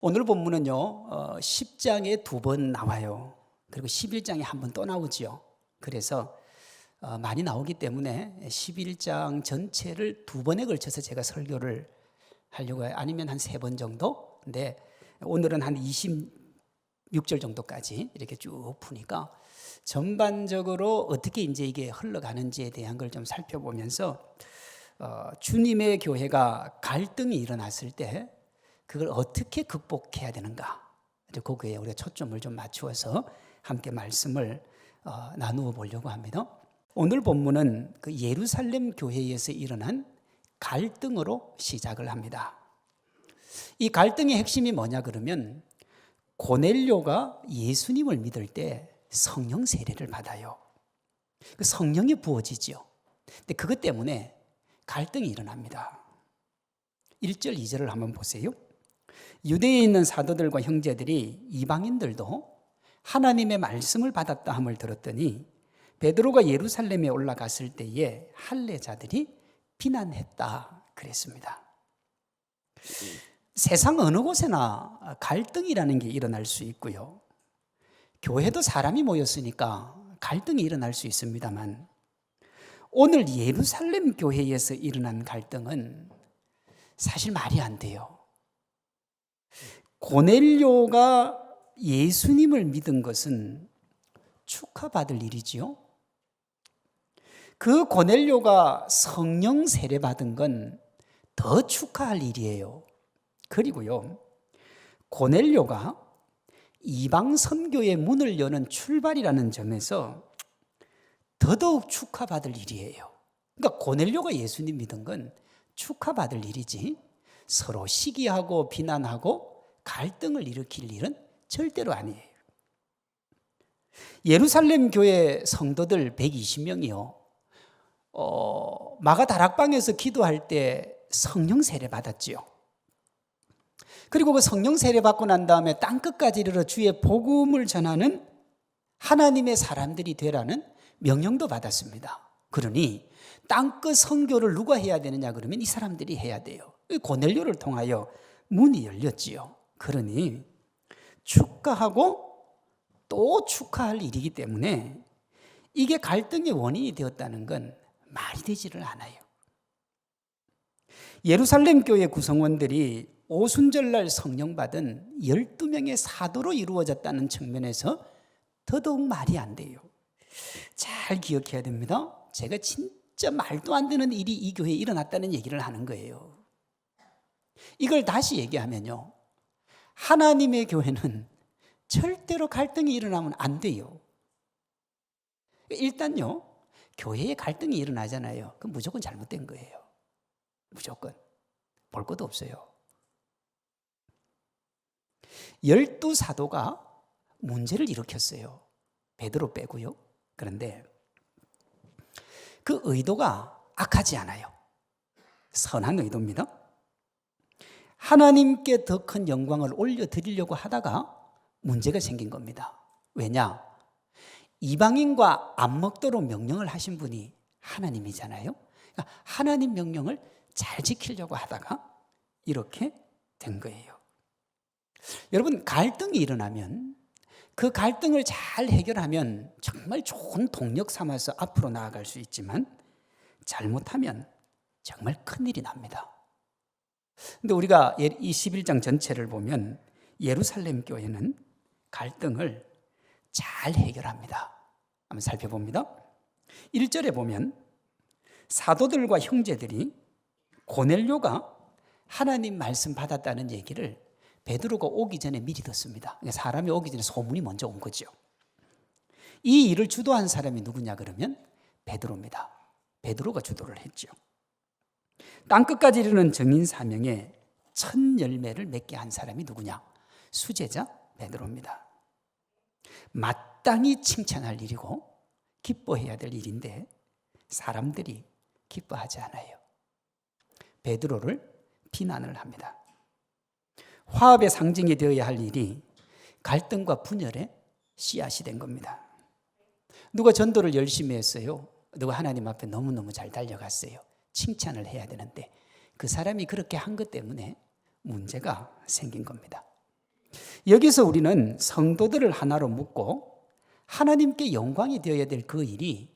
오늘 본문은요 10장에 2번 나와요. 그리고 11장에 한 번 또 나오지요. 그래서 많이 나오기 때문에 11장 전체를 2번에 걸쳐서 제가 설교를 하려고 해요. 아니면 한 3번 정도. 근데 오늘은 한 26절 정도까지 이렇게 쭉 푸니까 전반적으로 어떻게 이제 이게 흘러가는지에 대한 걸 좀 살펴보면서 주님의 교회가 갈등이 일어났을 때 그걸 어떻게 극복해야 되는가, 거기에 우리가 초점을 좀 맞추어서 함께 말씀을 나누어 보려고 합니다. 오늘 본문은 그 예루살렘 교회에서 일어난 갈등으로 시작을 합니다. 이 갈등의 핵심이 뭐냐 그러면 고넬료가 예수님을 믿을 때 성령 세례를 받아요. 그 성령이 부어지죠. 근데 그것 때문에 갈등이 일어납니다. 1절 2절을 한번 보세요. 유대에 있는 사도들과 형제들이 이방인들도 하나님의 말씀을 받았다 함을 들었더니 베드로가 예루살렘에 올라갔을 때에 할례자들이 비난했다 그랬습니다. 세상 어느 곳에나 갈등이라는 게 일어날 수 있고요. 교회도 사람이 모였으니까 갈등이 일어날 수 있습니다만 오늘 예루살렘 교회에서 일어난 갈등은 사실 말이 안 돼요. 고넬료가 예수님을 믿은 것은 축하받을 일이지요. 그 고넬료가 성령 세례 받은 건 더 축하할 일이에요. 그리고요, 고넬료가 이방 선교의 문을 여는 출발이라는 점에서 더더욱 축하받을 일이에요. 그러니까 고넬료가 예수님 믿은 건 축하받을 일이지 서로 시기하고 비난하고 갈등을 일으킬 일은 절대로 아니에요. 예루살렘 교회 성도들 120명이요. 마가 다락방에서 기도할 때 성령 세례 받았지요. 그리고 그 성령 세례 받고 난 다음에 땅끝까지 이르러 주의 복음을 전하는 하나님의 사람들이 되라는 명령도 받았습니다. 그러니 땅끝 선교를 누가 해야 되느냐 그러면 이 사람들이 해야 돼요. 고넬료를 통하여 문이 열렸지요. 그러니 축하하고 또 축하할 일이기 때문에 이게 갈등의 원인이 되었다는 건 말이 되지를 않아요. 예루살렘 교회 구성원들이 오순절날 성령 받은 12명의 사도로 이루어졌다는 측면에서 더더욱 말이 안 돼요. 잘 기억해야 됩니다. 제가 진짜 말도 안 되는 일이 이 교회에 일어났다는 얘기를 하는 거예요. 이걸 다시 얘기하면요, 하나님의 교회는 절대로 갈등이 일어나면 안 돼요. 일단요, 교회에 갈등이 일어나잖아요. 그럼 무조건 잘못된 거예요. 무조건. 볼 것도 없어요. 12사도가 문제를 일으켰어요. 베드로 빼고요. 그런데 그 의도가 악하지 않아요. 선한 의도입니다. 하나님께 더 큰 영광을 올려드리려고 하다가 문제가 생긴 겁니다. 왜냐? 이방인과 안 먹도록 명령을 하신 분이 하나님이잖아요. 그러니까 하나님 명령을 잘 지키려고 하다가 이렇게 된 거예요. 여러분, 갈등이 일어나면 그 갈등을 잘 해결하면 정말 좋은 동력 삼아서 앞으로 나아갈 수 있지만 잘못하면 정말 큰일이 납니다. 근데 우리가 이 11장 전체를 보면 예루살렘 교회는 갈등을 잘 해결합니다. 한번 살펴봅니다. 1절에 보면 사도들과 형제들이 고넬료가 하나님 말씀 받았다는 얘기를 베드로가 오기 전에 미리 듣습니다. 그러니까 사람이 오기 전에 소문이 먼저 온 거죠. 이 일을 주도한 사람이 누구냐 그러면 베드로입니다. 베드로가 주도를 했죠. 땅끝까지 이르는 증인 사명에 첫 열매를 맺게 한 사람이 누구냐? 수제자 베드로입니다. 마땅히 칭찬할 일이고 기뻐해야 될 일인데 사람들이 기뻐하지 않아요. 베드로를 비난을 합니다. 화합의 상징이 되어야 할 일이 갈등과 분열의 씨앗이 된 겁니다. 누가 전도를 열심히 했어요. 누가 하나님 앞에 너무너무 잘 달려갔어요. 칭찬을 해야 되는데 그 사람이 그렇게 한 것 때문에 문제가 생긴 겁니다. 여기서 우리는 성도들을 하나로 묶고 하나님께 영광이 되어야 될 그 일이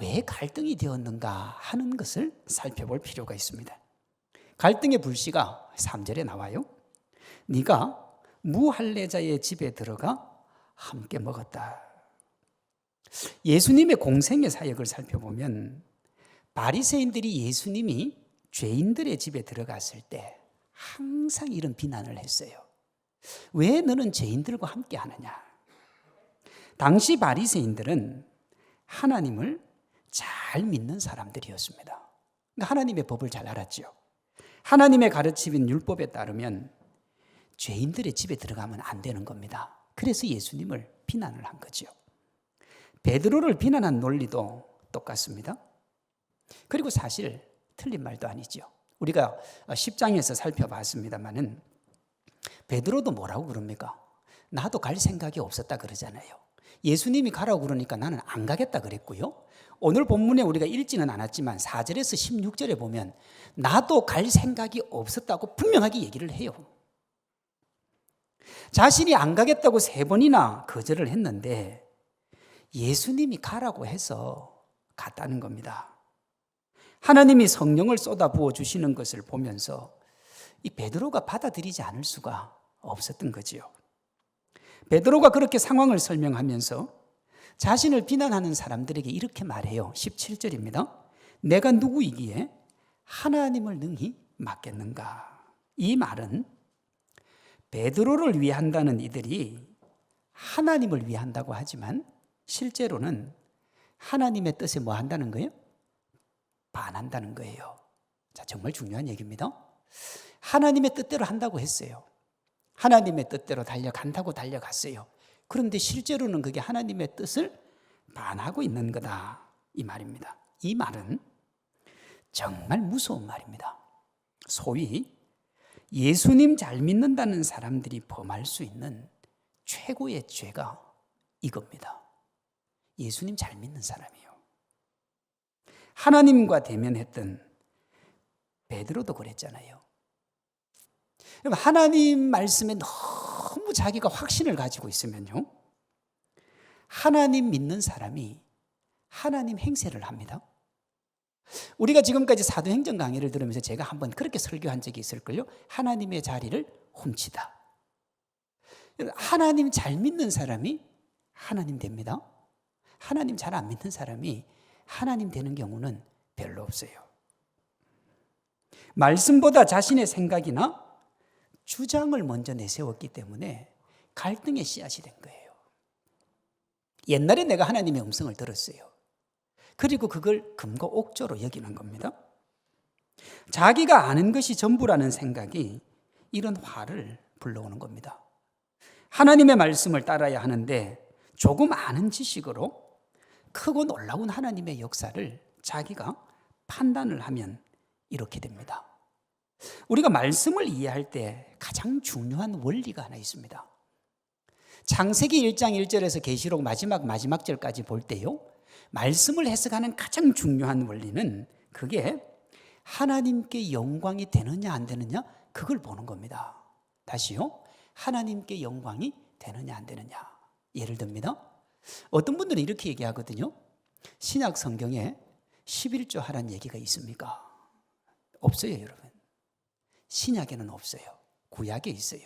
왜 갈등이 되었는가 하는 것을 살펴볼 필요가 있습니다. 갈등의 불씨가 3절에 나와요. 네가 무할례자의 집에 들어가 함께 먹었다. 예수님의 공생의 사역을 살펴보면 바리새인들이 예수님이 죄인들의 집에 들어갔을 때 항상 이런 비난을 했어요. 왜 너는 죄인들과 함께 하느냐? 당시 바리새인들은 하나님을 잘 믿는 사람들이었습니다. 그러니까 하나님의 법을 잘 알았죠. 하나님의 가르침인 율법에 따르면 죄인들의 집에 들어가면 안 되는 겁니다. 그래서 예수님을 비난을 한 거죠. 베드로를 비난한 논리도 똑같습니다. 그리고 사실 틀린 말도 아니죠. 우리가 10장에서 살펴봤습니다마는 베드로도 뭐라고 그럽니까? 나도 갈 생각이 없었다 그러잖아요. 예수님이 가라고 그러니까 나는 안 가겠다 그랬고요. 오늘 본문에 우리가 읽지는 않았지만 4절에서 16절에 보면 나도 갈 생각이 없었다고 분명하게 얘기를 해요. 자신이 안 가겠다고 3번이나 거절을 했는데 예수님이 가라고 해서 갔다는 겁니다. 하나님이 성령을 쏟아부어 주시는 것을 보면서 이 베드로가 받아들이지 않을 수가 없었던 거지요. 베드로가 그렇게 상황을 설명하면서 자신을 비난하는 사람들에게 이렇게 말해요. 17절입니다. 내가 누구이기에 하나님을 능히 맡겠는가? 이 말은 베드로를 위한다는 이들이 하나님을 위한다고 하지만 실제로는 하나님의 뜻에 뭐 한다는 거예요? 반한다는 거예요. 자, 정말 중요한 얘기입니다. 하나님의 뜻대로 한다고 했어요. 하나님의 뜻대로 달려간다고 달려갔어요. 그런데 실제로는 그게 하나님의 뜻을 반하고 있는 거다. 이 말입니다. 이 말은 정말 무서운 말입니다. 소위 예수님 잘 믿는다는 사람들이 범할 수 있는 최고의 죄가 이겁니다. 예수님 잘 믿는 사람이요. 하나님과 대면했던 베드로도 그랬잖아요. 하나님 말씀에 너무 자기가 확신을 가지고 있으면요, 하나님 믿는 사람이 하나님 행세를 합니다. 우리가 지금까지 사도행전 강의를 들으면서 제가 한번 그렇게 설교한 적이 있을걸요. 하나님의 자리를 훔치다. 하나님 잘 믿는 사람이 하나님 됩니다. 하나님 잘 안 믿는 사람이 하나님 되는 경우는 별로 없어요. 말씀보다 자신의 생각이나 주장을 먼저 내세웠기 때문에 갈등의 씨앗이 된 거예요. 옛날에 내가 하나님의 음성을 들었어요. 그리고 그걸 금고 옥조로 여기는 겁니다. 자기가 아는 것이 전부라는 생각이 이런 화를 불러오는 겁니다. 하나님의 말씀을 따라야 하는데 조금 아는 지식으로 크고 놀라운 하나님의 역사를 자기가 판단을 하면 이렇게 됩니다. 우리가 말씀을 이해할 때 가장 중요한 원리가 하나 있습니다. 창세기 1장 1절에서 계시록 마지막 절까지 볼 때요, 말씀을 해석하는 가장 중요한 원리는 그게 하나님께 영광이 되느냐 안 되느냐 그걸 보는 겁니다. 다시요, 하나님께 영광이 되느냐 안 되느냐. 예를 듭니다. 어떤 분들은 이렇게 얘기하거든요. 신약 성경에 11조 하라는 얘기가 있습니까? 없어요, 여러분. 신약에는 없어요. 구약에 있어요.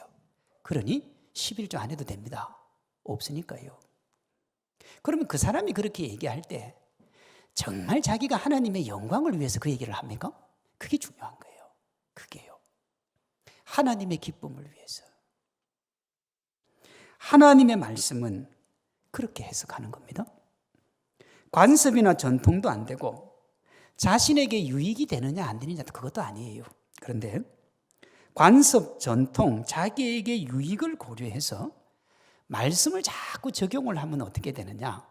그러니 11조 안 해도 됩니다. 없으니까요. 그러면 그 사람이 그렇게 얘기할 때 정말 자기가 하나님의 영광을 위해서 그 얘기를 합니까? 그게 중요한 거예요. 그게요. 하나님의 기쁨을 위해서. 하나님의 말씀은 그렇게 해석하는 겁니다. 관습이나 전통도 안 되고 자신에게 유익이 되느냐 안 되느냐 그것도 아니에요. 그런데 관습, 전통, 자기에게 유익을 고려해서 말씀을 자꾸 적용을 하면 어떻게 되느냐?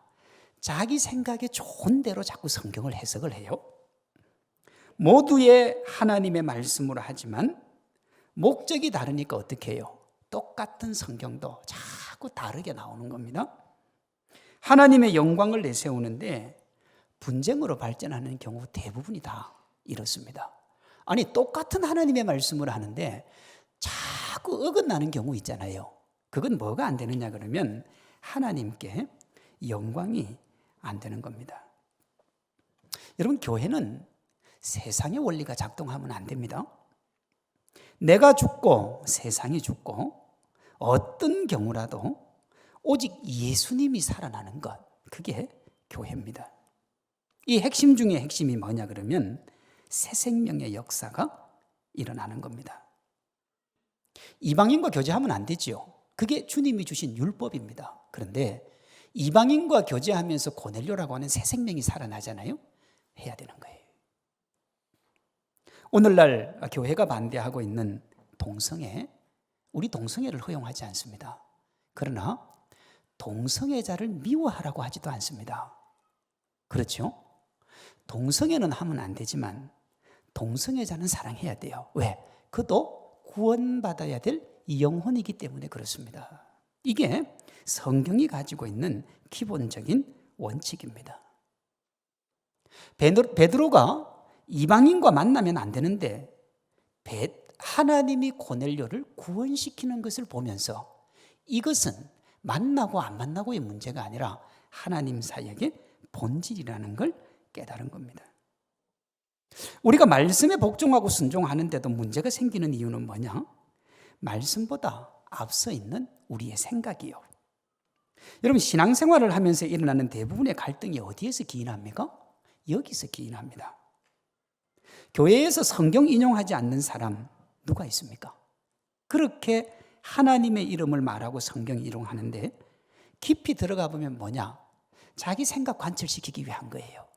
자기 생각에 좋은 대로 자꾸 성경을 해석을 해요. 모두의 하나님의 말씀으로 하지만 목적이 다르니까 어떻게 해요? 똑같은 성경도 자꾸 다르게 나오는 겁니다. 하나님의 영광을 내세우는데 분쟁으로 발전하는 경우 대부분이 다 이렇습니다. 아니, 똑같은 하나님의 말씀을 하는데 자꾸 어긋나는 경우 있잖아요. 그건 뭐가 안 되느냐 그러면 하나님께 영광이 안 되는 겁니다. 여러분, 교회는 세상의 원리가 작동하면 안 됩니다. 내가 죽고 세상이 죽고 어떤 경우라도 오직 예수님이 살아나는 것, 그게 교회입니다. 이 핵심 중에 핵심이 뭐냐 그러면 새 생명의 역사가 일어나는 겁니다. 이방인과 교제하면 안 되지요. 그게 주님이 주신 율법입니다. 그런데 이방인과 교제하면서 고넬료라고 하는 새 생명이 살아나잖아요. 해야 되는 거예요. 오늘날 교회가 반대하고 있는 동성애, 우리 동성애를 허용하지 않습니다. 그러나 동성애자를 미워하라고 하지도 않습니다. 그렇죠? 동성애는 하면 안 되지만 동성애자는 사랑해야 돼요. 왜? 그도 구원받아야 될 영혼이기 때문에 그렇습니다. 이게 성경이 가지고 있는 기본적인 원칙입니다. 베드로가 이방인과 만나면 안 되는데 하나님이 고넬료를 구원시키는 것을 보면서 이것은 만나고 안 만나고의 문제가 아니라 하나님 사역의 본질이라는 걸 깨달은 겁니다. 우리가 말씀에 복종하고 순종하는데도 문제가 생기는 이유는 뭐냐? 말씀보다 앞서 있는 우리의 생각이요. 여러분, 신앙생활을 하면서 일어나는 대부분의 갈등이 어디에서 기인합니까? 여기서 기인합니다. 교회에서 성경 인용하지 않는 사람 누가 있습니까? 그렇게 하나님의 이름을 말하고 성경 인용하는데 깊이 들어가 보면 뭐냐? 자기 생각 관철시키기 위한 거예요.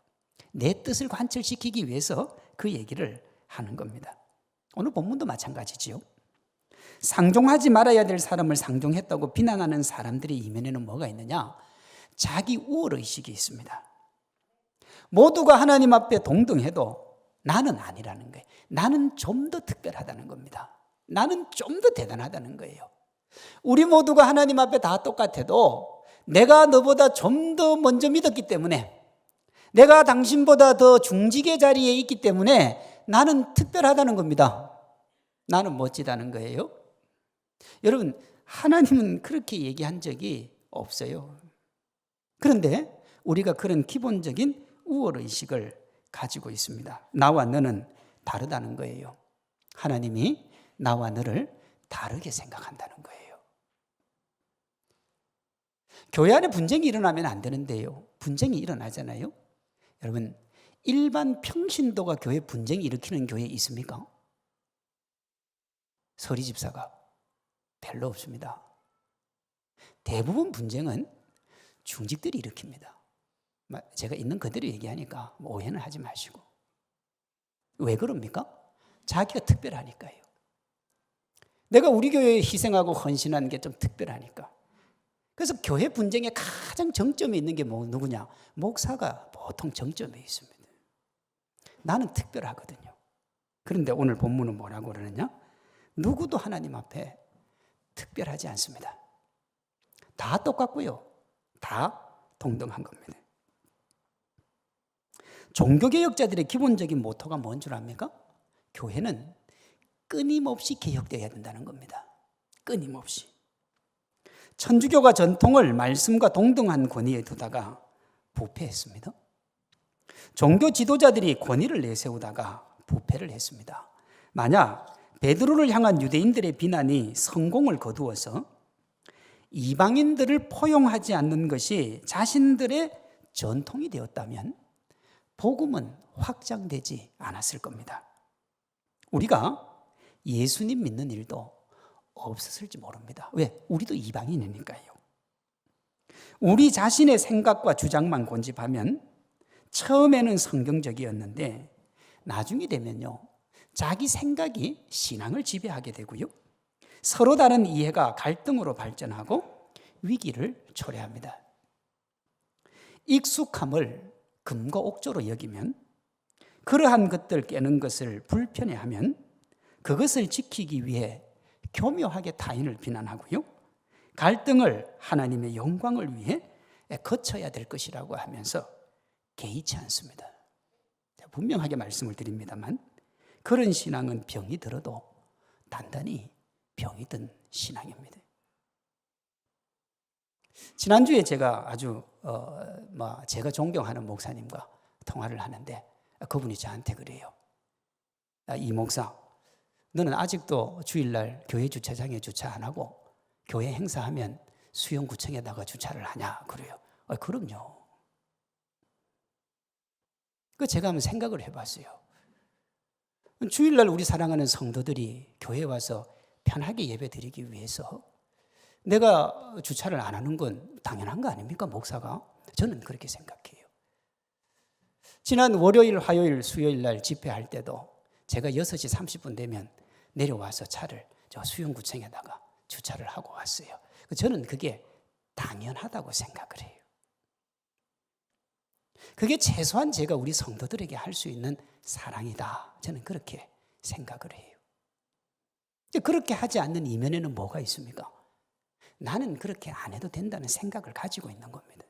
내 뜻을 관철시키기 위해서 그 얘기를 하는 겁니다. 오늘 본문도 마찬가지지요. 상종하지 말아야 될 사람을 상종했다고 비난하는 사람들의 이면에는 뭐가 있느냐? 자기 우월의식이 있습니다. 모두가 하나님 앞에 동등해도 나는 아니라는 거예요. 나는 좀 더 특별하다는 겁니다. 나는 좀 더 대단하다는 거예요. 우리 모두가 하나님 앞에 다 똑같아도 내가 너보다 좀 더 먼저 믿었기 때문에, 내가 당신보다 더 중직의 자리에 있기 때문에 나는 특별하다는 겁니다. 나는 멋지다는 거예요. 여러분, 하나님은 그렇게 얘기한 적이 없어요. 그런데 우리가 그런 기본적인 우월의식을 가지고 있습니다. 나와 너는 다르다는 거예요. 하나님이 나와 너를 다르게 생각한다는 거예요. 교회 안에 분쟁이 일어나면 안 되는데요. 분쟁이 일어나잖아요. 여러분, 일반 평신도가 교회 분쟁 일으키는 교회 있습니까? 서리 집사가 별로 없습니다. 대부분 분쟁은 중직들이 일으킵니다. 제가 있는 그대로 얘기하니까 오해는 하지 마시고. 왜 그럽니까? 자기가 특별하니까요. 내가 우리 교회에 희생하고 헌신하는 게 좀 특별하니까. 그래서 교회 분쟁의 가장 정점에 있는 게 누구냐? 목사가 보통 정점에 있습니다. 나는 특별하거든요. 그런데 오늘 본문은 뭐라고 그러느냐? 누구도 하나님 앞에 특별하지 않습니다. 다 똑같고요. 다 동등한 겁니다. 종교개혁자들의 기본적인 모토가 뭔 줄 압니까? 교회는 끊임없이 개혁되어야 된다는 겁니다. 끊임없이. 천주교가 전통을 말씀과 동등한 권위에 두다가 부패했습니다. 종교 지도자들이 권위를 내세우다가 부패를 했습니다. 만약 베드로를 향한 유대인들의 비난이 성공을 거두어서 이방인들을 포용하지 않는 것이 자신들의 전통이 되었다면 복음은 확장되지 않았을 겁니다. 우리가 예수님 믿는 일도 없었을지 모릅니다. 왜? 우리도 이방인이니까요. 우리 자신의 생각과 주장만 고집하면 처음에는 성경적이었는데 나중이 되면요, 자기 생각이 신앙을 지배하게 되고요, 서로 다른 이해가 갈등으로 발전하고 위기를 초래합니다. 익숙함을 금과 옥조로 여기면, 그러한 것들 깨는 것을 불편해하면 그것을 지키기 위해 교묘하게 타인을 비난하고요, 갈등을 하나님의 영광을 위해 거쳐야 될 것이라고 하면서 개의치 않습니다. 분명하게 말씀을 드립니다만 그런 신앙은 병이 들어도 단단히 병이 든 신앙입니다. 지난주에 제가 아주 제가 존경하는 목사님과 통화를 하는데 그분이 저한테 그래요. 이 목사, 너는 아직도 주일날 교회 주차장에 주차 안 하고 교회 행사하면 수영구청에다가 주차를 하냐? 그래요. 그럼요. 제가 한번 생각을 해봤어요. 주일날 우리 사랑하는 성도들이 교회에 와서 편하게 예배 드리기 위해서 내가 주차를 안 하는 건 당연한 거 아닙니까, 목사가? 저는 그렇게 생각해요. 지난 월요일, 화요일, 수요일 날 집회할 때도 제가 6시 30분 되면 내려와서 차를 저 수영구청에다가 주차를 하고 왔어요. 저는 그게 당연하다고 생각을 해요. 그게 최소한 제가 우리 성도들에게 할 수 있는 사랑이다. 저는 그렇게 생각을 해요. 그렇게 하지 않는 이면에는 뭐가 있습니까? 나는 그렇게 안 해도 된다는 생각을 가지고 있는 겁니다.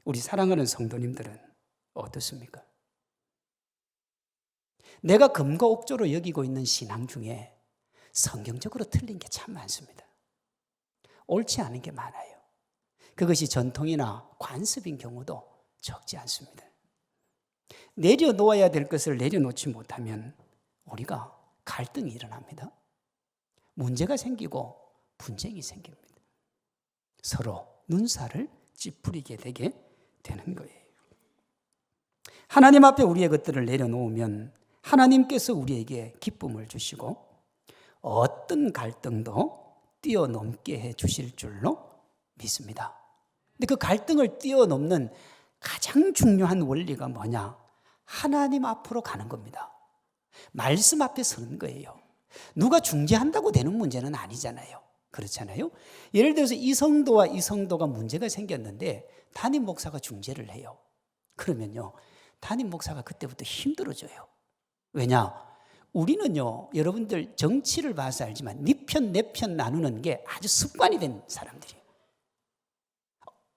우리 사랑하는 성도님들은 어떻습니까? 내가 금과 옥조로 여기고 있는 신앙 중에 성경적으로 틀린 게 참 많습니다. 옳지 않은 게 많아요. 그것이 전통이나 관습인 경우도 적지 않습니다. 내려놓아야 될 것을 내려놓지 못하면 우리가 갈등이 일어납니다. 문제가 생기고 분쟁이 생깁니다. 서로 눈살을 찌푸리게 되게 되는 거예요. 하나님 앞에 우리의 것들을 내려놓으면 하나님께서 우리에게 기쁨을 주시고 어떤 갈등도 뛰어넘게 해 주실 줄로 믿습니다. 근데 그 갈등을 뛰어넘는 가장 중요한 원리가 뭐냐? 하나님 앞으로 가는 겁니다. 말씀 앞에 서는 거예요. 누가 중재한다고 되는 문제는 아니잖아요. 그렇잖아요. 예를 들어서 이 성도와 이 성도가 문제가 생겼는데 담임 목사가 중재를 해요. 그러면요, 담임 목사가 그때부터 힘들어져요. 왜냐? 우리는요, 여러분들 정치를 봐서 알지만 네 편, 내 편 나누는 게 아주 습관이 된 사람들이에요.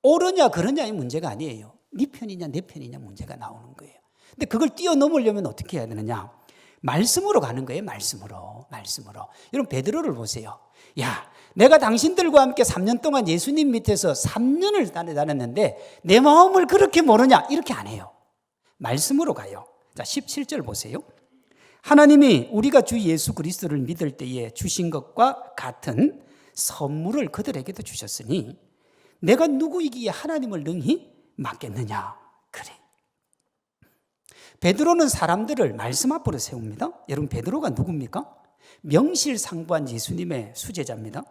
옳으냐 그러냐의 문제가 아니에요. 네 편이냐 내 편이냐 문제가 나오는 거예요. 근데 그걸 뛰어넘으려면 어떻게 해야 되느냐? 말씀으로 가는 거예요. 말씀으로. 여러분 베드로를 보세요. 야, 내가 당신들과 함께 3년 동안 예수님 밑에서 3년을 다녔는데 내 마음을 그렇게 모르냐? 이렇게 안 해요. 말씀으로 가요. 자, 17절 보세요. 하나님이 우리가 주 예수 그리스도를 믿을 때에 주신 것과 같은 선물을 그들에게도 주셨으니 내가 누구이기에 하나님을 능히 맡겠느냐? 그래. 베드로는 사람들을 말씀 앞으로 세웁니다. 여러분 베드로가 누굽니까? 명실상부한 예수님의 수제자입니다.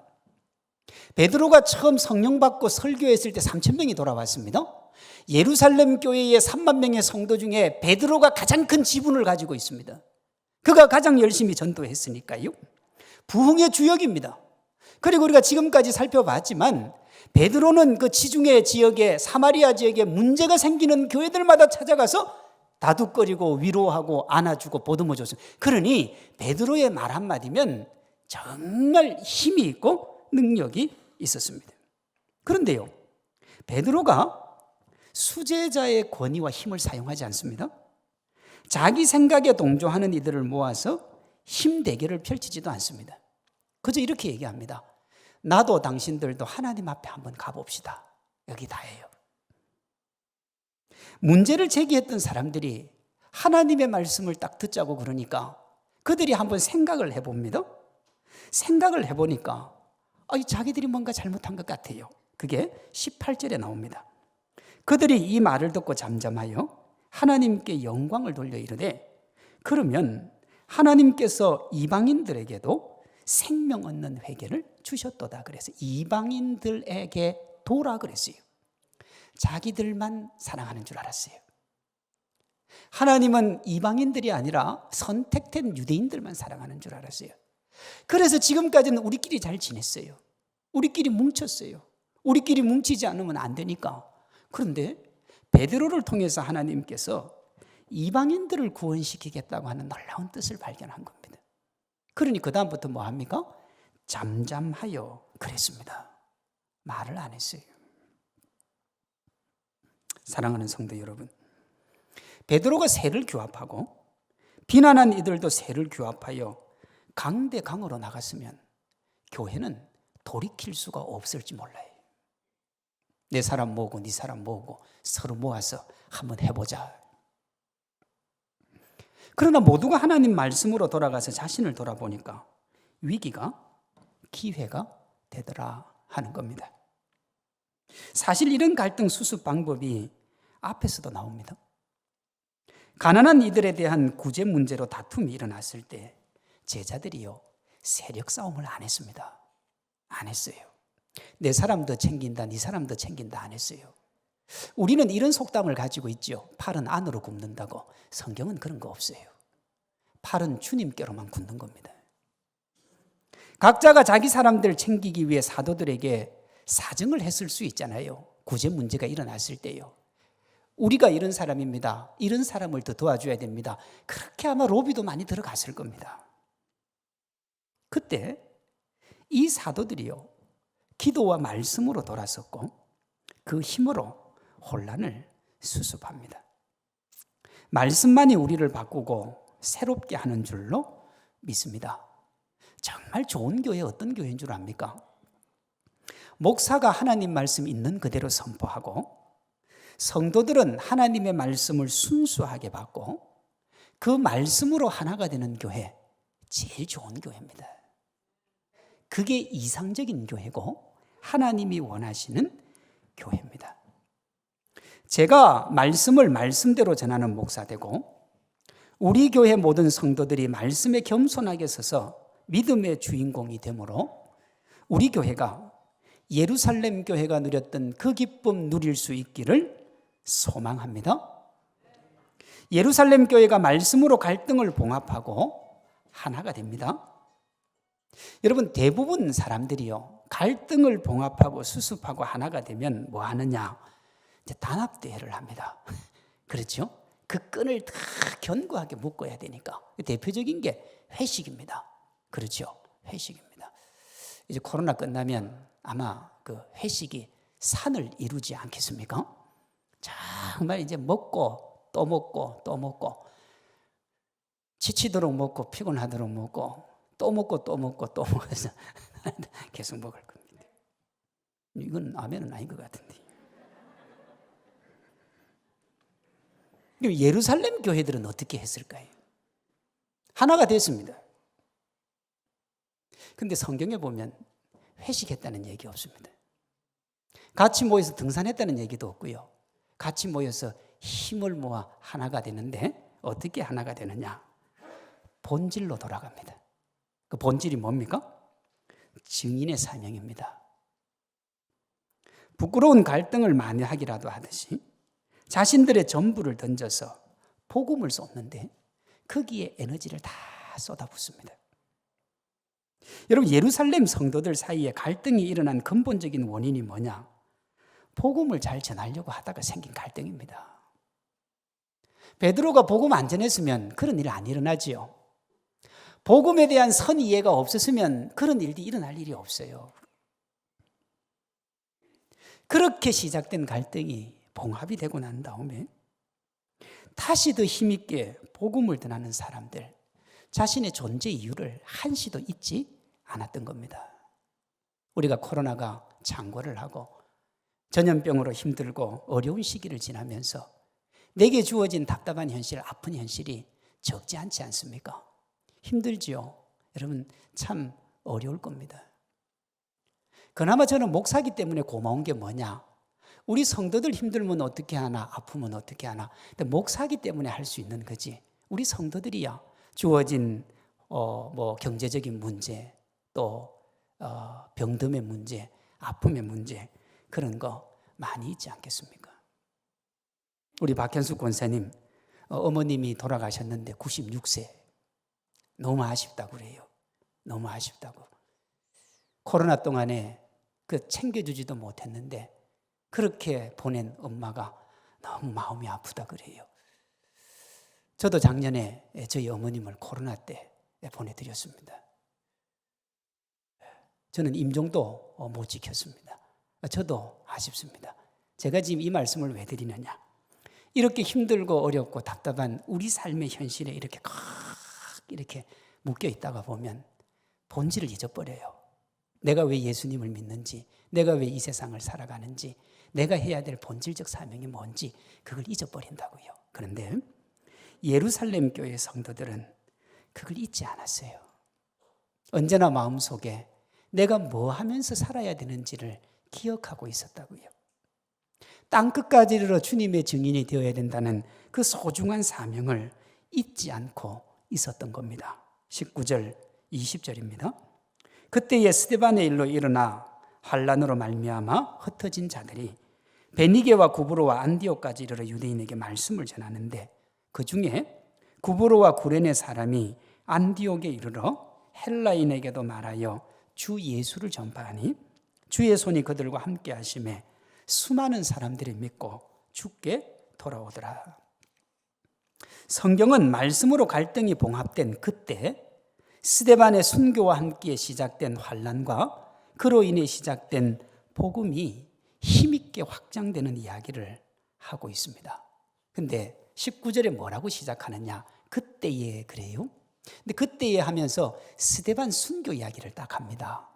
베드로가 처음 성령 받고 설교했을 때 3,000명이 돌아왔습니다. 예루살렘 교회의 3만 명의 성도 중에 베드로가 가장 큰 지분을 가지고 있습니다. 그가 가장 열심히 전도했으니까요. 부흥의 주역입니다. 그리고 우리가 지금까지 살펴봤지만 베드로는 그 지중해 지역에 사마리아 지역에 문제가 생기는 교회들마다 찾아가서 다독거리고 위로하고 안아주고 보듬어줬어요. 그러니 베드로의 말 한마디면 정말 힘이 있고 능력이 있었습니다. 그런데요, 베드로가 수제자의 권위와 힘을 사용하지 않습니다. 자기 생각에 동조하는 이들을 모아서 힘 대결을 펼치지도 않습니다. 그저 이렇게 얘기합니다. 나도 당신들도 하나님 앞에 한번 가봅시다. 여기 다예요. 문제를 제기했던 사람들이 하나님의 말씀을 딱 듣자고 그러니까 그들이 한번 생각을 해봅니다. 생각을 해보니까 자기들이 뭔가 잘못한 것 같아요. 그게 18절에 나옵니다. 그들이 이 말을 듣고 잠잠하여 하나님께 영광을 돌려 이르되 그러면 하나님께서 이방인들에게도 생명 얻는 회개를 주셨도다. 그래서 이방인들에게 도라 그랬어요. 자기들만 사랑하는 줄 알았어요. 하나님은 이방인들이 아니라 선택된 유대인들만 사랑하는 줄 알았어요. 그래서 지금까지는 우리끼리 잘 지냈어요. 우리끼리 뭉쳤어요. 우리끼리 뭉치지 않으면 안 되니까. 그런데 베드로를 통해서 하나님께서 이방인들을 구원시키겠다고 하는 놀라운 뜻을 발견한 겁니다. 그러니 그 다음부터 뭐 합니까? 잠잠하여 그랬습니다. 말을 안 했어요. 사랑하는 성도 여러분, 베드로가 새를 규합하고 비난한 이들도 새를 규합하여 강대강으로 나갔으면 교회는 돌이킬 수가 없을지 몰라요. 내 사람 모으고 네 사람 모으고 서로 모아서 한번 해보자. 그러나 모두가 하나님 말씀으로 돌아가서 자신을 돌아보니까 위기가 기회가 되더라 하는 겁니다. 사실 이런 갈등 수습 방법이 앞에서도 나옵니다. 가난한 이들에 대한 구제 문제로 다툼이 일어났을 때 제자들이요, 세력 싸움을 안 했습니다. 안 했어요. 내 사람도 챙긴다, 네 사람도 챙긴다 안 했어요. 우리는 이런 속담을 가지고 있죠. 팔은 안으로 굽는다고. 성경은 그런 거 없어요. 팔은 주님께로만 굽는 겁니다. 각자가 자기 사람들 챙기기 위해 사도들에게 사정을 했을 수 있잖아요. 구제 문제가 일어났을 때요. 우리가 이런 사람입니다. 이런 사람을 더 도와줘야 됩니다. 그렇게 아마 로비도 많이 들어갔을 겁니다. 그때 이 사도들이요, 기도와 말씀으로 돌아섰고 그 힘으로 혼란을 수습합니다. 말씀만이 우리를 바꾸고 새롭게 하는 줄로 믿습니다. 정말 좋은 교회 어떤 교회인 줄 압니까? 목사가 하나님 말씀 있는 그대로 선포하고 성도들은 하나님의 말씀을 순수하게 받고 그 말씀으로 하나가 되는 교회, 제일 좋은 교회입니다. 그게 이상적인 교회고 하나님이 원하시는 교회입니다. 제가 말씀을 말씀대로 전하는 목사 되고 우리 교회 모든 성도들이 말씀에 겸손하게 서서 믿음의 주인공이 되므로 우리 교회가 예루살렘 교회가 누렸던 그 기쁨 누릴 수 있기를 소망합니다. 예루살렘 교회가 말씀으로 갈등을 봉합하고 하나가 됩니다. 여러분, 대부분 사람들이요, 갈등을 봉합하고 수습하고 하나가 되면 뭐 하느냐? 이제 단합대회를 합니다. 그렇죠? 그 끈을 다 견고하게 묶어야 되니까. 대표적인 게 회식입니다. 그렇죠? 회식입니다. 이제 코로나 끝나면 아마 그 회식이 산을 이루지 않겠습니까? 정말 이제 먹고 또 먹고 또 먹고 지치도록 먹고 피곤하도록 먹고 또 먹고 또 먹고 또 먹어서 계속 먹을 겁니다. 이건 아멘은 아닌 것 같은데. 예루살렘 교회들은 어떻게 했을까요? 하나가 됐습니다. 근데 성경에 보면 회식했다는 얘기 없습니다. 같이 모여서 등산했다는 얘기도 없고요. 같이 모여서 힘을 모아 하나가 되는데 어떻게 하나가 되느냐? 본질로 돌아갑니다. 그 본질이 뭡니까? 증인의 사명입니다. 부끄러운 갈등을 만회하기라도 하듯이 자신들의 전부를 던져서 복음을 쏟는데 거기에 에너지를 다 쏟아붓습니다. 여러분, 예루살렘 성도들 사이에 갈등이 일어난 근본적인 원인이 뭐냐? 복음을 잘 전하려고 하다가 생긴 갈등입니다. 베드로가 복음 안 전했으면 그런 일 안 일어나지요. 복음에 대한 선 이해가 없었으면 그런 일이 일어날 일이 없어요. 그렇게 시작된 갈등이 봉합이 되고 난 다음에 다시 더 힘있게 복음을 전하는 사람들, 자신의 존재 이유를 한시도 잊지 않았던 겁니다. 우리가 코로나가 창궐을 하고 전염병으로 힘들고 어려운 시기를 지나면서 내게 주어진 답답한 현실, 아픈 현실이 적지 않지 않습니까? 힘들지요. 여러분, 참 어려울 겁니다. 그나마 저는 목사기 때문에 고마운 게 뭐냐? 우리 성도들 힘들면 어떻게 하나, 아프면 어떻게 하나. 근데 목사기 때문에 할 수 있는 거지. 우리 성도들이야 주어진 뭐 경제적인 문제, 또 병듦의 문제, 아픔의 문제, 그런 거 많이 있지 않겠습니까? 우리 박현숙 권사님, 어머님이 돌아가셨는데 96세. 너무 아쉽다고 그래요. 너무 아쉽다고. 코로나 동안에 그 챙겨주지도 못했는데 그렇게 보낸 엄마가 너무 마음이 아프다 그래요. 저도 작년에 저희 어머님을 코로나 때 보내드렸습니다. 저는 임종도 못 지켰습니다. 저도 아쉽습니다. 제가 지금 이 말씀을 왜 드리느냐? 이렇게 힘들고 어렵고 답답한 우리 삶의 현실에 이렇게 묶여 있다가 보면 본질을 잊어버려요. 내가 왜 예수님을 믿는지, 내가 왜 이 세상을 살아가는지, 내가 해야 될 본질적 사명이 뭔지 그걸 잊어버린다고요. 그런데 예루살렘 교회 성도들은 그걸 잊지 않았어요. 언제나 마음속에 내가 뭐 하면서 살아야 되는지를 기억하고 있었다고요. 땅끝까지 이르러 주님의 증인이 되어야 된다는 그 소중한 사명을 잊지 않고 있었던 겁니다. 19절, 20절입니다. 그때에 스데반의 일로 일어나 환란으로 말미암아 흩어진 자들이 베니게와 구브로와 안디옥까지 이르러 유대인에게 말씀을 전하는데 그 중에 구브로와 구레네 사람이 안디옥에 이르러 헬라인에게도 말하여 주 예수를 전파하니 주의 손이 그들과 함께 하심에 수많은 사람들이 믿고 주께 돌아오더라. 성경은 말씀으로 갈등이 봉합된 그때 스데반의 순교와 함께 시작된 환난과 그로 인해 시작된 복음이 힘있게 확장되는 이야기를 하고 있습니다. 근데 19절에 뭐라고 시작하느냐? 그때에 그래요. 근데 그때에 하면서 스데반 순교 이야기를 딱 합니다.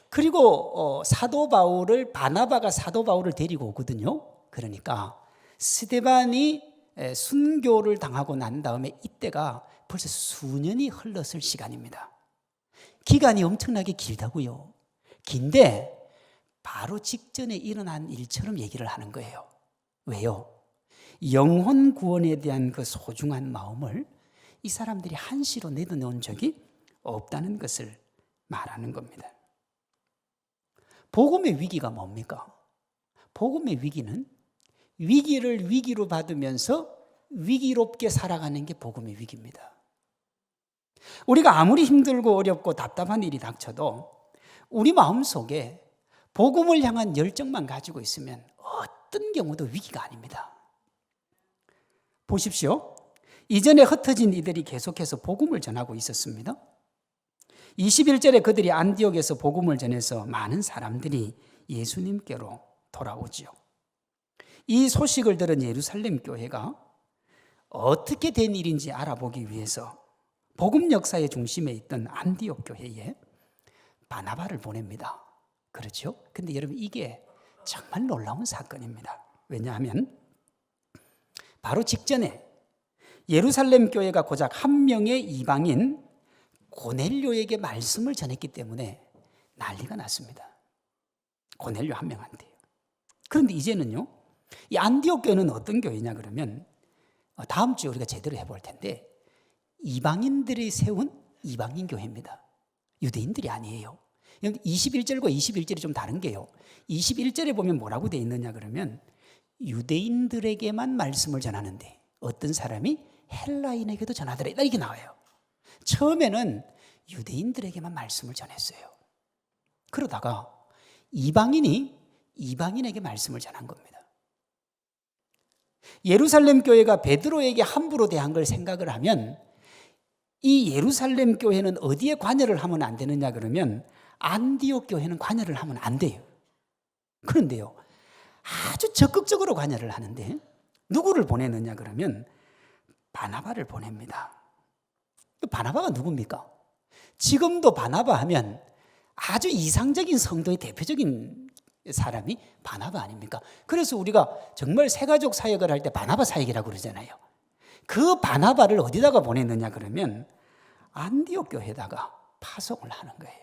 그리고 사도 바울을 바나바가 사도 바울을 데리고 오거든요. 그러니까 스데반이 순교를 당하고 난 다음에 이때가 벌써 수년이 흘렀을 시간입니다. 기간이 엄청나게 길다고요. 긴데 바로 직전에 일어난 일처럼 얘기를 하는 거예요. 왜요? 영혼 구원에 대한 그 소중한 마음을 이 사람들이 한시로 내려놓은 적이 없다는 것을 말하는 겁니다. 복음의 위기가 뭡니까? 복음의 위기는 위기를 위기로 받으면서 위기롭게 살아가는 게 복음의 위기입니다. 우리가 아무리 힘들고 어렵고 답답한 일이 닥쳐도 우리 마음속에 복음을 향한 열정만 가지고 있으면 어떤 경우도 위기가 아닙니다. 보십시오. 이전에 흩어진 이들이 계속해서 복음을 전하고 있었습니다. 21절에 그들이 안디옥에서 복음을 전해서 많은 사람들이 예수님께로 돌아오지요. 이 소식을 들은 예루살렘 교회가 어떻게 된 일인지 알아보기 위해서 복음 역사의 중심에 있던 안디옥 교회에 바나바를 보냅니다. 그렇죠? 근데 여러분 이게 정말 놀라운 사건입니다. 왜냐하면 바로 직전에 예루살렘 교회가 고작 한 명의 이방인 고넬료에게 말씀을 전했기 때문에 난리가 났습니다. 고넬료 한 명한테요. 그런데 이제는요, 이 안디옥 교회는 어떤 교회냐 그러면 다음 주에 우리가 제대로 해볼 텐데 이방인들이 세운 이방인 교회입니다. 유대인들이 아니에요. 21절과 21절이 좀 다른 게요. 21절에 보면 뭐라고 되어 있느냐 그러면 유대인들에게만 말씀을 전하는데 어떤 사람이 헬라인에게도 전하더라 이렇게 나와요. 처음에는 유대인들에게만 말씀을 전했어요. 그러다가 이방인이 이방인에게 말씀을 전한 겁니다. 예루살렘 교회가 베드로에게 함부로 대한 걸 생각을 하면 이 예루살렘 교회는 어디에 관여를 하면 안 되느냐 그러면 안디옥 교회는 관여를 하면 안 돼요. 그런데요, 아주 적극적으로 관여를 하는데 누구를 보내느냐 그러면 바나바를 보냅니다. 바나바가 누굽니까? 지금도 바나바 하면 아주 이상적인 성도의 대표적인 사람이 바나바 아닙니까? 그래서 우리가 정말 새가족 사역을 할 때 바나바 사역이라고 그러잖아요. 그 바나바를 어디다가 보냈느냐 그러면 안디옥 교회에다가 파송을 하는 거예요.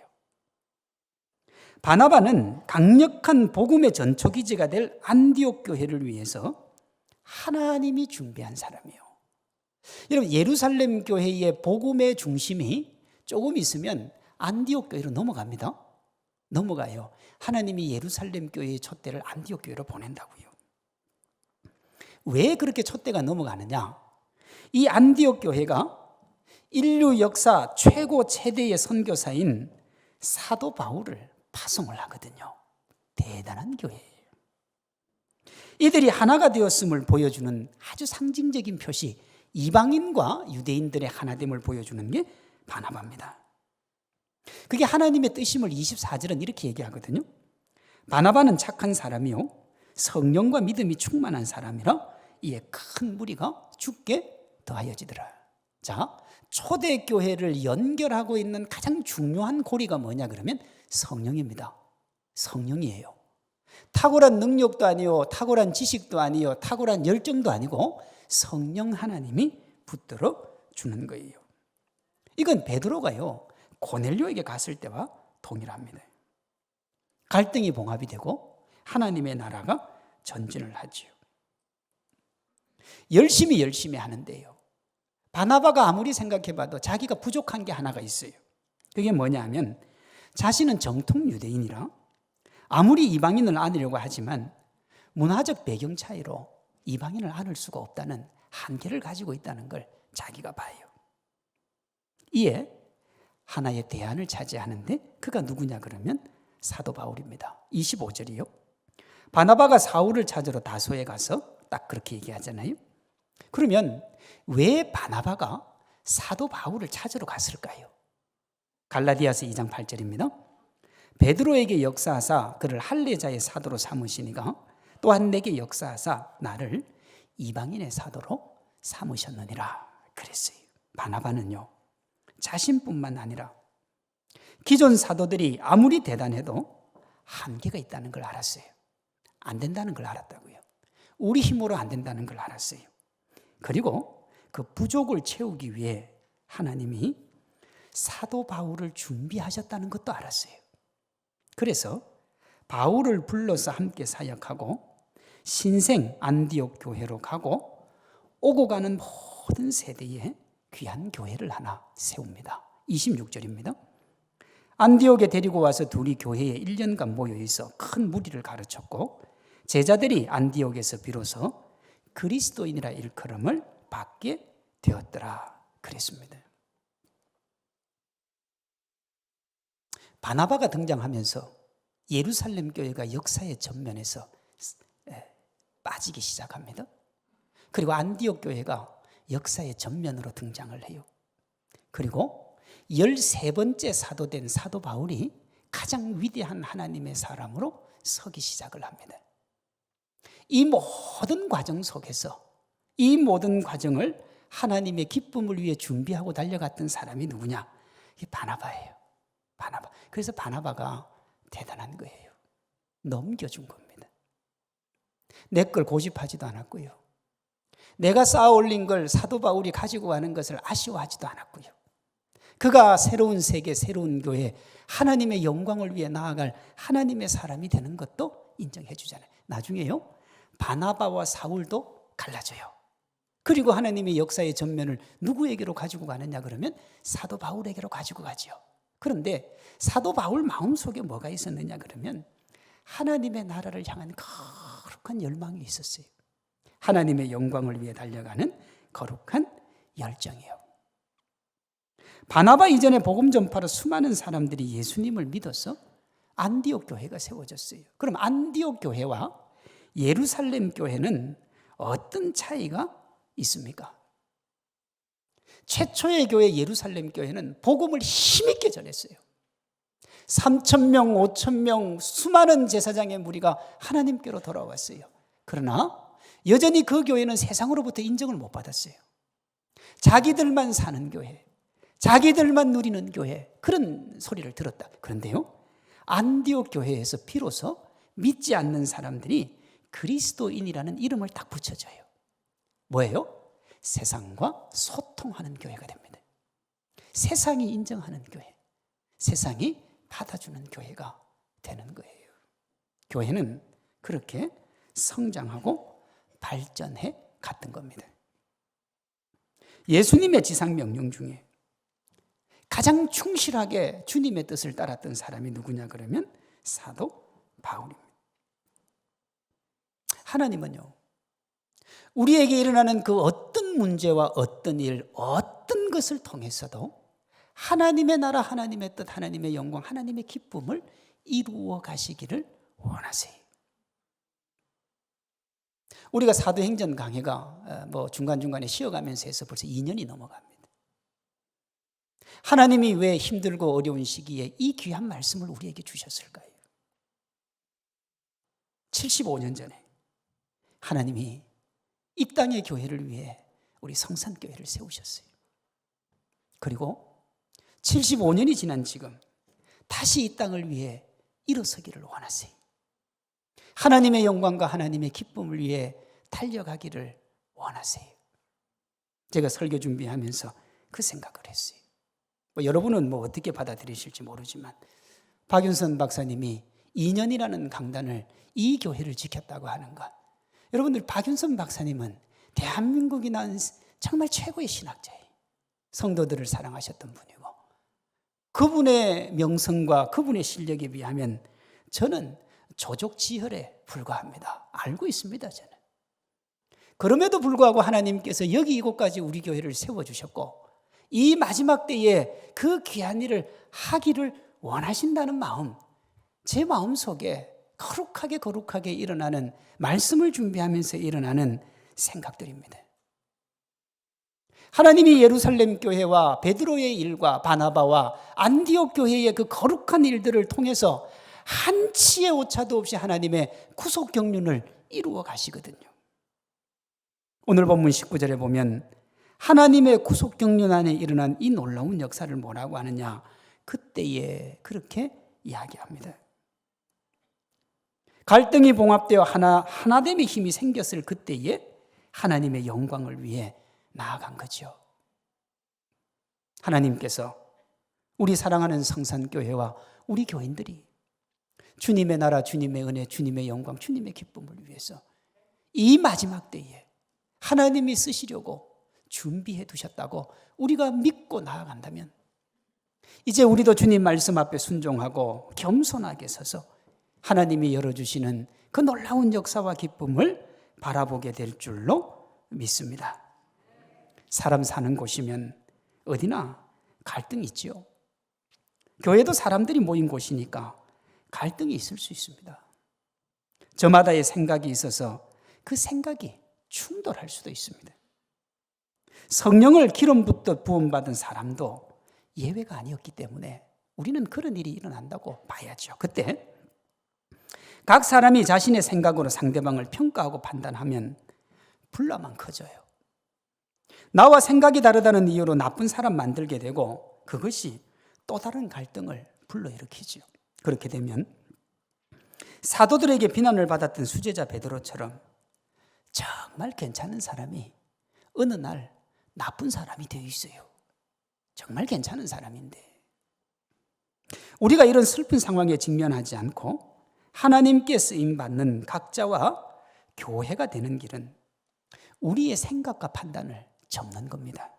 바나바는 강력한 복음의 전초기지가 될 안디옥 교회를 위해서 하나님이 준비한 사람이에요. 여러분 예루살렘 교회의 복음의 중심이 조금 있으면 안디옥 교회로 넘어갑니다. 넘어가요. 하나님이 예루살렘 교회의 촛대를 안디옥 교회로 보낸다고요. 왜 그렇게 촛대가 넘어가느냐? 이 안디옥 교회가 인류 역사 최고 최대의 선교사인 사도 바울을 파송을 하거든요. 대단한 교회예요. 이들이 하나가 되었음을 보여주는 아주 상징적인 표시, 이방인과 유대인들의 하나됨을 보여주는 게 바나바입니다. 그게 하나님의 뜻임을 24절은 이렇게 얘기하거든요. 바나바는 착한 사람이요 성령과 믿음이 충만한 사람이라 이에 큰 무리가 주께 더하여지더라. 자, 초대교회를 연결하고 있는 가장 중요한 고리가 뭐냐 그러면 성령입니다. 성령이에요. 탁월한 능력도 아니요, 탁월한 지식도 아니요, 탁월한 열정도 아니고 성령 하나님이 붙들어 주는 거예요. 이건 베드로가요, 고넬료에게 갔을 때와 동일합니다. 갈등이 봉합이 되고 하나님의 나라가 전진을 하지요. 열심히 하는데요, 바나바가 아무리 생각해봐도 자기가 부족한 게 하나가 있어요. 그게 뭐냐면 자신은 정통 유대인이라 아무리 이방인을 안으려고 하지만 문화적 배경 차이로 이방인을 안을 수가 없다는 한계를 가지고 있다는 걸 자기가 봐요. 이에 하나의 대안을 차지하는데 그가 누구냐 그러면 사도 바울입니다. 25절이요. 바나바가 사울을 찾으러 다소에 가서 딱 그렇게 얘기하잖아요. 그러면 왜 바나바가 사도 바울을 찾으러 갔을까요? 갈라디아서 2장 8절입니다. 베드로에게 역사하사 그를 할례자의 사도로 삼으시니가 또한 내게 역사하사 나를 이방인의 사도로 삼으셨느니라 그랬어요. 바나바는요, 자신뿐만 아니라 기존 사도들이 아무리 대단해도 한계가 있다는 걸 알았어요. 안 된다는 걸 알았다고요. 우리 힘으로 안 된다는 걸 알았어요. 그리고 그 부족을 채우기 위해 하나님이 사도 바울을 준비하셨다는 것도 알았어요. 그래서 바울을 불러서 함께 사역하고 신생 안디옥 교회로 가고 오고 가는 모든 세대에 귀한 교회를 하나 세웁니다. 26절입니다. 안디옥에 데리고 와서 둘이 교회에 1년간 모여 있어 큰 무리를 가르쳤고 제자들이 안디옥에서 비로소 그리스도인이라 일컬음을 받게 되었더라 그랬습니다. 바나바가 등장하면서 예루살렘 교회가 역사의 전면에서 빠지기 시작합니다. 그리고 안디옥 교회가 역사의 전면으로 등장을 해요. 그리고 13번째 사도된 사도 바울이 가장 위대한 하나님의 사람으로 서기 시작을 합니다. 이 모든 과정 속에서 이 모든 과정을 하나님의 기쁨을 위해 준비하고 달려갔던 사람이 누구냐? 이게 바나바예요. 바나바. 그래서 바나바가 대단한 거예요. 넘겨준 겁니다. 내 걸 고집하지도 않았고요. 내가 쌓아 올린 걸 사도 바울이 가지고 가는 것을 아쉬워하지도 않았고요. 그가 새로운 세계, 새로운 교회, 하나님의 영광을 위해 나아갈 하나님의 사람이 되는 것도 인정해 주잖아요. 나중에요, 바나바와 사울도 갈라져요. 그리고 하나님의 역사의 전면을 누구에게로 가지고 가느냐 그러면 사도 바울에게로 가지고 가죠. 그런데 사도 바울 마음속에 뭐가 있었느냐 그러면 하나님의 나라를 향한 거룩한 열망이 있었어요. 하나님의 영광을 위해 달려가는 거룩한 열정이요. 바나바 이전에 복음 전파로 수많은 사람들이 예수님을 믿어서 안디옥 교회가 세워졌어요. 그럼 안디옥 교회와 예루살렘 교회는 어떤 차이가 있습니까? 최초의 교회 예루살렘 교회는 복음을 힘있게 전했어요. 3,000명, 5,000명 수많은 제사장의 무리가 하나님께로 돌아왔어요. 그러나 여전히 그 교회는 세상으로부터 인정을 못 받았어요. 자기들만 사는 교회, 자기들만 누리는 교회, 그런 소리를 들었다. 그런데요, 안디옥 교회에서 비로소 믿지 않는 사람들이 그리스도인이라는 이름을 딱 붙여줘요. 뭐예요? 세상과 소통하는 교회가 됩니다. 세상이 인정하는 교회, 세상이 받아주는 교회가 되는 거예요. 교회는 그렇게 성장하고 발전해 갔던 겁니다. 예수님의 지상 명령 중에 가장 충실하게 주님의 뜻을 따랐던 사람이 누구냐 그러면 사도 바울입니다. 하나님은요, 우리에게 일어나는 그 어떤 문제와 어떤 일, 어떤 것을 통해서도 하나님의 나라, 하나님의 뜻, 하나님의 영광, 하나님의 기쁨을 이루어 가시기를 원하세요. 우리가 사도행전 강해가 중간중간에 쉬어가면서 해서 벌써 2년이 넘어갑니다. 하나님이 왜 힘들고 어려운 시기에 이 귀한 말씀을 우리에게 주셨을까요? 75년 전에 하나님이 이 땅의 교회를 위해 우리 성산교회를 세우셨어요. 그리고 75년이 지난 지금 다시 이 땅을 위해 일어서기를 원하세요. 하나님의 영광과 하나님의 기쁨을 위해 달려가기를 원하세요. 제가 설교 준비하면서 그 생각을 했어요. 여러분은 어떻게 받아들이실지 모르지만 박윤선 박사님이 2년이라는 강단을 이 교회를 지켰다고 하는 것. 여러분들, 박윤선 박사님은 대한민국이 낳은 정말 최고의 신학자예요. 성도들을 사랑하셨던 분이고, 그분의 명성과 그분의 실력에 비하면 저는 조족지혈에 불과합니다. 알고 있습니다, 저는. 그럼에도 불구하고 하나님께서 여기 이곳까지 우리 교회를 세워주셨고, 이 마지막 때에 그 귀한 일을 하기를 원하신다는 마음, 제 마음속에 거룩하게 일어나는, 말씀을 준비하면서 일어나는 생각들입니다. 하나님이 예루살렘 교회와 베드로의 일과 바나바와 안디옥 교회의 그 거룩한 일들을 통해서 한치의 오차도 없이 하나님의 구속 경륜을 이루어 가시거든요. 오늘 본문 19절에 보면 하나님의 구속 경륜 안에 일어난 이 놀라운 역사를 뭐라고 하느냐? 그때에 그렇게 이야기합니다. 갈등이 봉합되어 하나됨의 힘이 생겼을 그때에 하나님의 영광을 위해 나아간 거죠. 하나님께서 우리 사랑하는 성산교회와 우리 교인들이 주님의 나라, 주님의 은혜, 주님의 영광, 주님의 기쁨을 위해서 이 마지막 때에 하나님이 쓰시려고 준비해 두셨다고 우리가 믿고 나아간다면, 이제 우리도 주님 말씀 앞에 순종하고 겸손하게 서서 하나님이 열어주시는 그 놀라운 역사와 기쁨을 바라보게 될 줄로 믿습니다. 사람 사는 곳이면 어디나 갈등이 있지요. 교회도 사람들이 모인 곳이니까 갈등이 있을 수 있습니다. 저마다의 생각이 있어서 그 생각이 충돌할 수도 있습니다. 성령을 기름 부음받은 사람도 예외가 아니었기 때문에 우리는 그런 일이 일어난다고 봐야죠. 그때 각 사람이 자신의 생각으로 상대방을 평가하고 판단하면 분란만 커져요. 나와 생각이 다르다는 이유로 나쁜 사람 만들게 되고 그것이 또 다른 갈등을 불러일으키죠. 그렇게 되면 사도들에게 비난을 받았던 수제자 베드로처럼 정말 괜찮은 사람이 어느 날 나쁜 사람이 되어 있어요. 정말 괜찮은 사람인데. 우리가 이런 슬픈 상황에 직면하지 않고 하나님께 쓰임받는 각자와 교회가 되는 길은 우리의 생각과 판단을 접는 겁니다.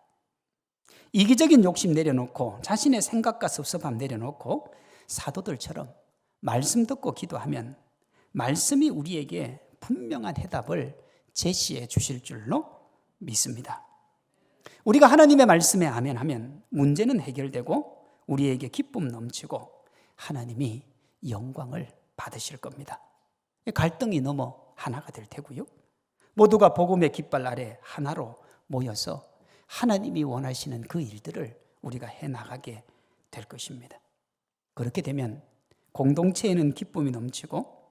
이기적인 욕심 내려놓고 자신의 생각과 섭섭함 내려놓고 사도들처럼 말씀 듣고 기도하면 말씀이 우리에게 분명한 해답을 제시해 주실 줄로 믿습니다. 우리가 하나님의 말씀에 아멘하면 문제는 해결되고 우리에게 기쁨 넘치고 하나님이 영광을 받으실 겁니다. 갈등이 넘어 하나가 될 테고요. 모두가 복음의 깃발 아래 하나로 모여서 하나님이 원하시는 그 일들을 우리가 해나가게 될 것입니다. 그렇게 되면 공동체에는 기쁨이 넘치고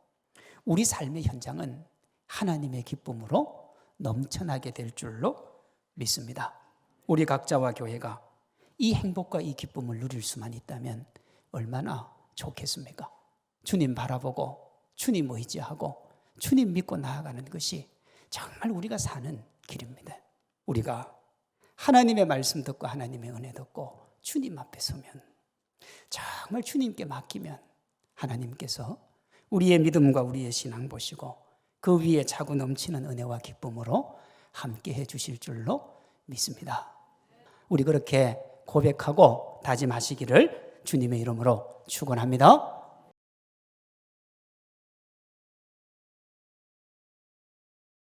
우리 삶의 현장은 하나님의 기쁨으로 넘쳐나게 될 줄로 믿습니다. 우리 각자와 교회가 이 행복과 이 기쁨을 누릴 수만 있다면 얼마나 좋겠습니까? 주님 바라보고 주님 의지하고 주님 믿고 나아가는 것이 정말 우리가 사는 길입니다. 우리가 하나님의 말씀 듣고 하나님의 은혜 듣고 주님 앞에 서면, 정말 주님께 맡기면 하나님께서 우리의 믿음과 우리의 신앙 보시고 그 위에 차고 넘치는 은혜와 기쁨으로 함께 해 주실 줄로 믿습니다. 우리 그렇게 고백하고 다짐하시기를 주님의 이름으로 축원합니다.